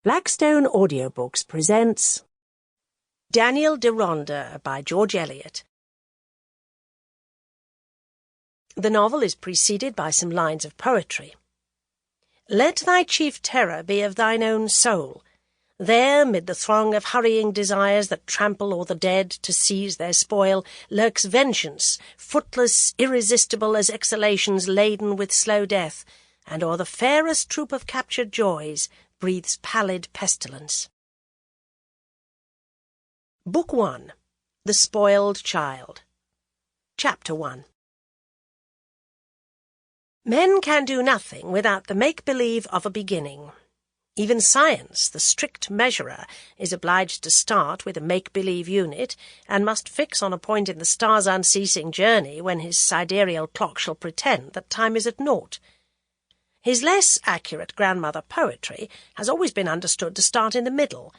Blackstone Audiobooks presents Daniel Deronda by George Eliot. The novel is preceded by some lines of poetry. Let thy chief terror be of thine own soul. There, mid the throng of hurrying desires that trample o'er the dead to seize their spoil, lurks vengeance, footless, irresistible as exhalations laden with slow death, and o'er the fairest troop of captured joys breathes pallid pestilence. Book 1. The Spoiled Child. Chapter 1. Men can do nothing without the make-believe of a beginning. Even science, the strict measurer, is obliged to start with a make-believe unit, and must fix on a point in the star's unceasing journey when his sidereal clock shall pretend that time is at naught. His less accurate grandmother poetry has always been understood to start in the middle,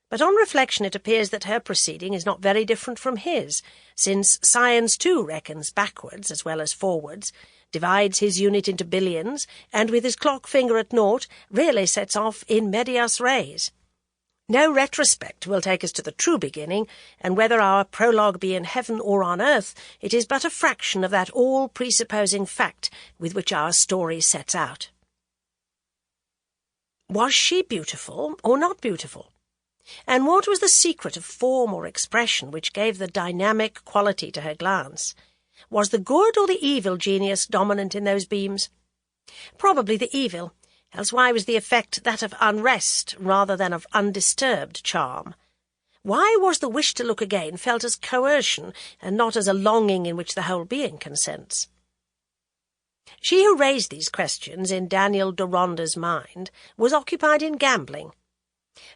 but on reflection it appears that her proceeding is not very different from his, since science too reckons backwards as well as forwards, divides his unit into billions, and with his clock finger at naught really sets off in medias res. No retrospect will take us to the true beginning, and whether our prologue be in heaven or on earth, it is but a fraction of that all-presupposing fact with which our story sets out. Was she beautiful or not beautiful? And what was the secret of form or expression which gave the dynamic quality to her glance? Was the good or the evil genius dominant in those beams? Probably the evil. Else why was the effect that of unrest rather than of undisturbed charm? Why was the wish to look again felt as coercion and not as a longing in which the whole being consents? She who raised these questions in Daniel Deronda's mind was occupied in gambling.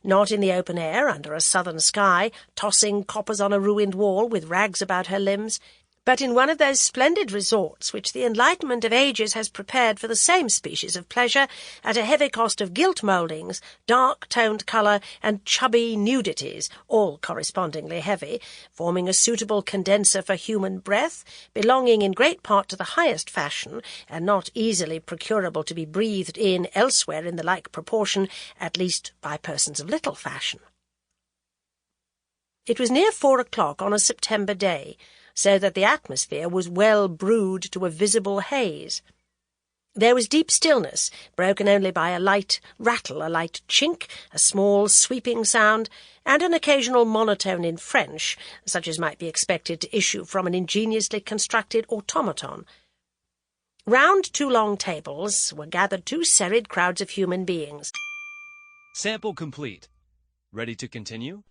Not in the open air under a southern sky, tossing coppers on a ruined wall with rags about her limbs, but in one of those splendid resorts which the enlightenment of ages has prepared for the same species of pleasure at a heavy cost of gilt mouldings, dark-toned colour, and chubby nudities, all correspondingly heavy, forming a suitable condenser for human breath, belonging in great part to the highest fashion, and not easily procurable to be breathed in elsewhere in the like proportion, at least by persons of little fashion. It was near 4 o'clock on a September day, so that the atmosphere was well brewed to a visible haze. There was deep stillness, broken only by a light rattle, a light chink, a small sweeping sound, and an occasional monotone in French, such as might be expected to issue from an ingeniously constructed automaton. Round 2 long tables were gathered 2 serried crowds of human beings. Sample complete. Ready to continue?